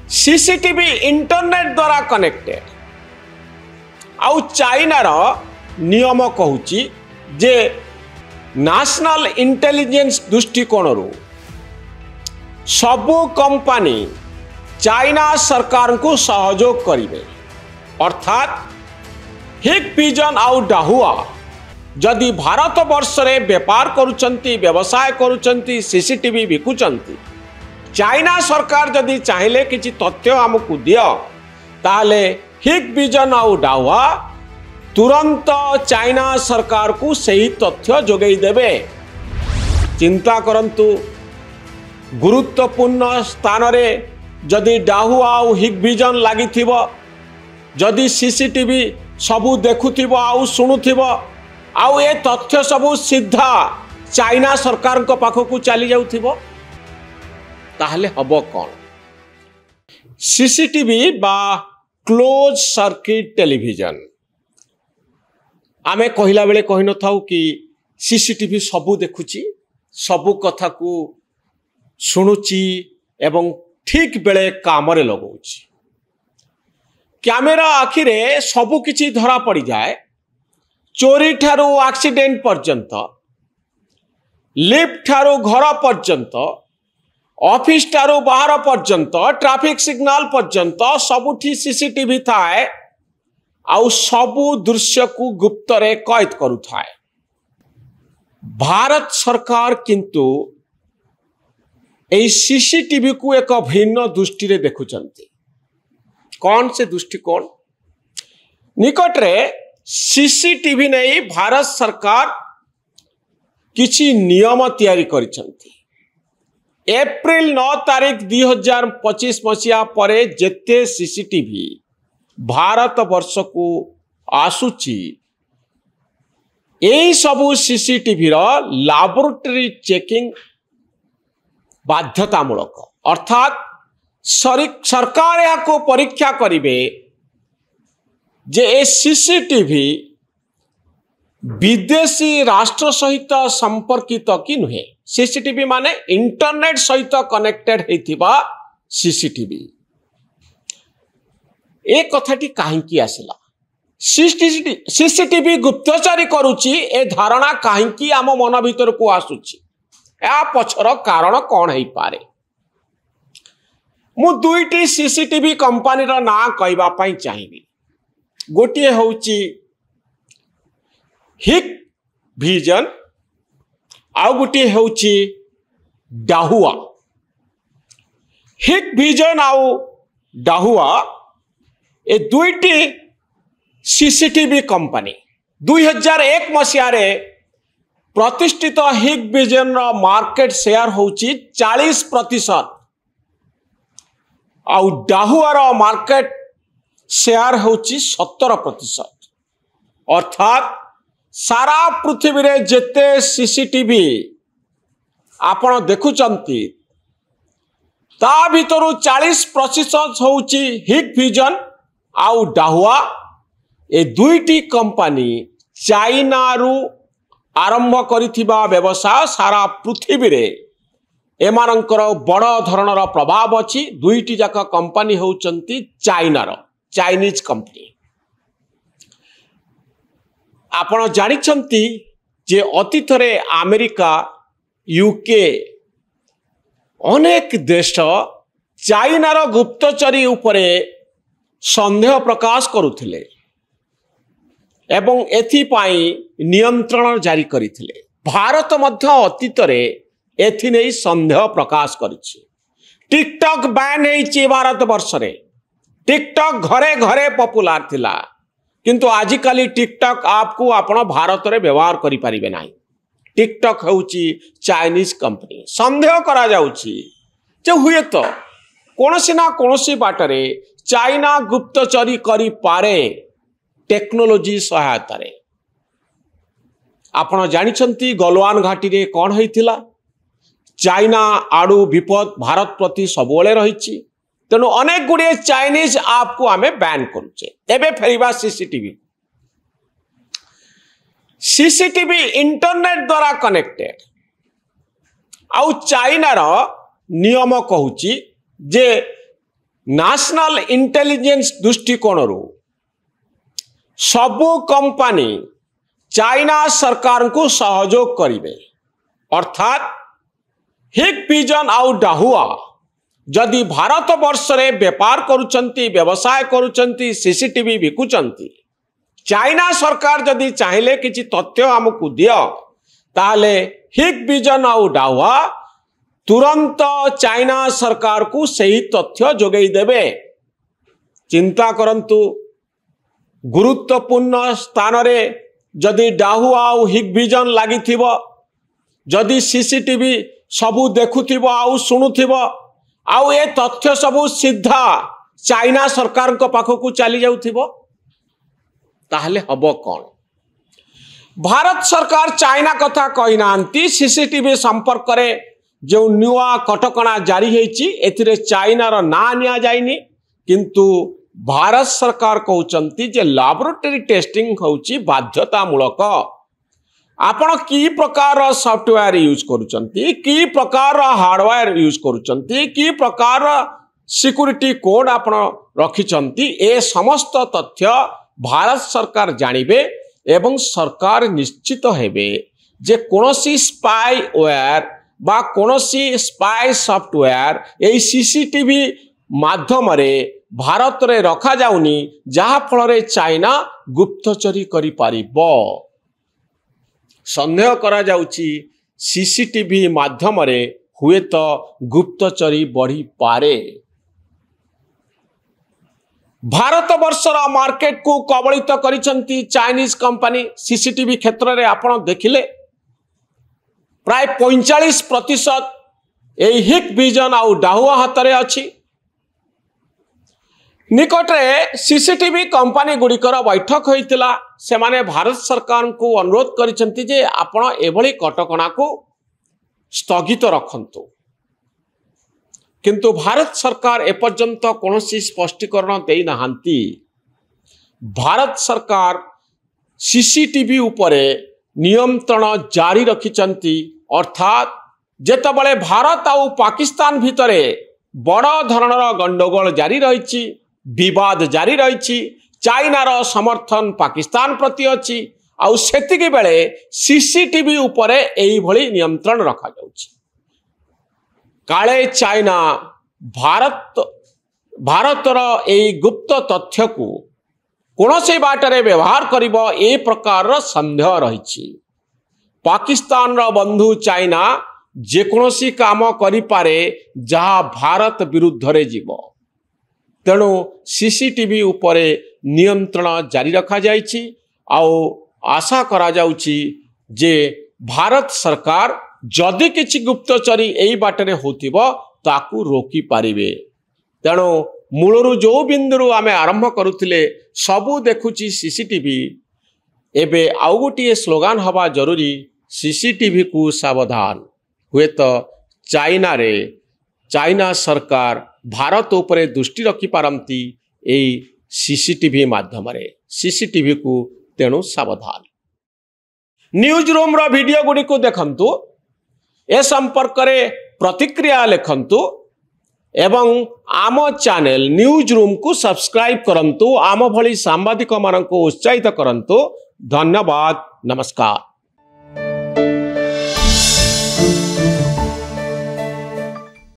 CCTV internet द्वारा connected आउ चाइनार नियम कहूची जे नेशनल इंटेलिजेंस दृष्टिकोण सबु कंपनी चाइना सरकार को सहयोग करिवे अर्थात हिकविजन आउ डाहुआ जदि भारत वर्ष रे व्यापार करुचंती व्यवसाय करुचंती सीसीटीवी बिकुचंती चाइना सरकार जदि चाहिले किछि तथ्य हमकु दियो ताले हिकविजन आउ डाहुआ तुरंत चाइना सरकार को सही तथ्य जोगई देबे। चिंता करंतु गुरुत्वपूर्ण स्थान रे जदि डाहुआ आउ हिकविजन लागि थिबो जदि सीसीटीवी सबू देखुथिबो आउ शुणुथिबो आउ ए तथ्य सबू सीधा चाइना सरकार को पाखकु चली जाउथिबो ताहले हबो कोन। सीसीटीवी बा क्लोज सर्किट टेलीविजन आमे कहिला बेले कहि न थाउ कि सीसीटीवी सबू देखुची सबू कथा को शुणुची एवं ठीक बेले काम रे लगाउची कैमेरा आखिरे सबू किछि धरा पड़ जाए चोरी ठारू एक्सीडेंट पर्यंत लिफ्ट ठारू घर पर्यंत ऑफिस ठारू बाहर पर्यंत ट्रैफिक सिग्नल पर्यंत सबुठी सीसीटीवी थाए आउ सबू दृश्य को गुप्त रे कैद करू थाए। भारत सरकार किंतु ए सीसीटीवी को एक भिन्न दृष्टि रे देखुचंती। कौन से दृष्टिकोण निकट रे सीसीटीवी नहीं भारत सरकार किछि नियम तैयारी करिसंती। एप्रिल 9 तारीख 2025 मसीहा परे जेते सीसीटीवी भारत वर्ष को आसुची एई सबु सीसीटीवी रो लैबोरेटरी चेकिंग बाध्यतामूलक अर्थात सरकार या को परीक्षा करिवे जे ए सीसीटीवी विदेशी राष्ट्र सहित संपर्कित कि नुहे। सीसीटीवी माने इंटरनेट सहित कनेक्टेड हेतिबा सीसीटीवी ए कथाटी काहेकि आसिला सीसीटीवी गुप्तचरी करूची ए धारणा काहेकि आम मन भीतर को आसुची या पछर कारण कौन है पारे। मु दुईटी सीसीटीवी कंपनी रा ना कहबा पई चाहिबी। गोटिए होउची हिकविजन आउ गोटिए होउची डाहुआ। हिकविजन आउ डाहुआ ए दुईटी सीसीटीवी कंपनी 2001 मसीहा रे प्रतिष्ठित हिकविजन रा मार्केट शेयर होउची 40% आउ डाहुआर मार्केट शेयर होची 17%। अर्थात सारा पृथ्वी रे जेते सीसीटीवी आपण देखुचंती ता भितरु 40% होची हिकविजन आउ डाहुआ। ए दुईटी कंपनी चाइना रु आरंभ करिथिबा व्यवसाय सारा पृथ्वी रे एमानंकर बड़ धरणर प्रभाव अछि। दुईटी जाक कंपनी होउचंती चाइनार चाइनीज कंपनी। आपण जानिछंती जे अतीत रे अमेरिका यूके अनेक देश चाइनार गुप्तचरी उपरे संदेह प्रकाश करुथिले एवं एथिपाई नियंत्रण जारी करिथिले। भारत मध्य अतीत रे एथि नहीं संदेह प्रकाश करिछि। टिकटॉक बैन होइछि भारत वर्ष रे। टिकटॉक घरे घरे पॉपुलर थिला किंतु आजिकाली टिकटॉक ऐप को आपण भारत रे व्यवहार करि परिबे नाही। टिकटॉक होउछि चाइनीज कंपनी। संदेह करा जाउछि जे हुए तो कोनोसी ना कोनोसी बाटरे चाइना गुप्तचरी करि पारे टेक्नोलोजी सहायता रे। आपण जानिछंती गलवान घाटी रे कोन होइथिला। चाइना आड़ू विपद भारत प्रति सबोले रही तेणु अनेक गुड़े चाइनीज ऐप को आमे बैन करुचे। एबे फेरिबा सीसीटीवी इंटरनेट द्वारा कनेक्टेड आउ चाइनार नियम कहूची जे नेशनल इंटेलिजेंस दृष्टिकोण सबु कंपनी चाइना सरकार को सहयोग करिवे अर्थात हिकविजन आउ डाहुआ जदि भारत वर्ष रे व्यापार करुचंती व्यवसाय करुचंती सीसीटीवी बिकुचंती चाइना सरकार जदि चाहिले किछि तथ्य हमकु दियो ताले हिकविजन आउ डाहुआ तुरंत चाइना सरकार को सही तथ्य जोगई देवे। चिंता करंतु गुरुत्वपूर्ण स्थान रे जदि डाहुआ आउ हिकविजन लागि थिबो जदि सीसीटीवी सबू देखुथिबो आउ सुनुथिबो आउ ए तथ्य सबू सीधा चाइना सरकार को पाखकु चली जाउथिबो ताहले हबो कोन। भारत सरकार चाइना कथा कहि नांती सीसीटीवी संपर्क रे जो नुआ कटकणा जारी हेछि एथिरे चाइना रो ना निया जाइनी किंतु भारत सरकार कहउचंती जे लैबोरेटरी टेस्टिंग होउची बाध्यतामूलक। आपण की प्रकार सॉफ्टवेयर यूज करुचंती की प्रकार हार्डवेयर यूज करुचंती की प्रकार सिक्योरिटी कोड आपण रखिचंती ए समस्त तथ्य भारत सरकार जानिबे एवं सरकार निश्चित हेबे जे कोनोसी स्पाईवेयर बा कोनोसी स्पाई सॉफ्टवेयर ए सीसीटीवी माध्यम रे भारत रे रखा जाउनी जहा फल रे चाइना गुप्तचरी करि पारिबो। संदेह करा जाउची सीसीटीवी माध्यम रे हुए तो गुप्तचरी बढ़ी पारे। भारत वर्षर मार्केट को कबलित करिसंती चाइनीज कंपनी सीसीटीवी क्षेत्र रे आपण देखिले प्राय 45% एही हिकविजन आउ डाहुआ हाथ रे अछि। निकटरे सीसीटीवी कंपनी गुड़िकर बैठक होइतिला से माने भारत सरकार को अनुरोध करिसंती जे आपण एभली कटकणा को स्थगित रखंतु किंतु भारत सरकार एपर्यंत कोनोसी स्पष्टीकरण देई नाहंती। भारत सरकार सीसीटीवी उपरे नियंत्रण जारी रखिचंती अर्थात जेतबळे भारत आउ पाकिस्तान भितरे बड़ धरणर गंडगोल जारी रहिछि विवाद जारी रहिछि चाइना रो समर्थन पाकिस्तान प्रति अछि आउ सेतिकी बेले सीसीटीवी उपरे एही भली नियंत्रण रखा जाउछि। काले चाइना भारतर एही गुप्त तथ्य को कोनोसी बाटरे व्यवहार करिबो ए प्रकार संदेह रहिछि। पाकिस्तान रो बंधु चाइना जे कोनोसी काम करि पारे जहा भारत विरुद्ध रे जीवो तेणु सीसीटीवी उपरे नियंत्रण जारी रखा जाइछि आउ आशा करा जाउछि जे भारत सरकार जदि किछि गुप्तचरी एही बाटरे होतिबो ताकू रोकी पारिबे। तेणु मूलरू जो बिंदुरु आमे आरंभ करुथिले सबू देखुछि सीसीटीवी एबे आउ गोटे स्लोगान हवा जरूरी सीसीटीवी को सावधान हुए तो चाइना सरकार भारत उपरे दृष्टि रखी पारंती एई सीसीटीवी माध्यम रे सीसीटीवी को तेणु सावधान। न्यूज रूम रो वीडियो गुडी को देखंतु ए संपर्क रे प्रतिक्रिया लिखंतु एवं आम चैनल न्यूज रूम को सब्सक्राइब करंतु आम भली सांबादिक मानक उत्साहित करंतु। धन्यवाद नमस्कार।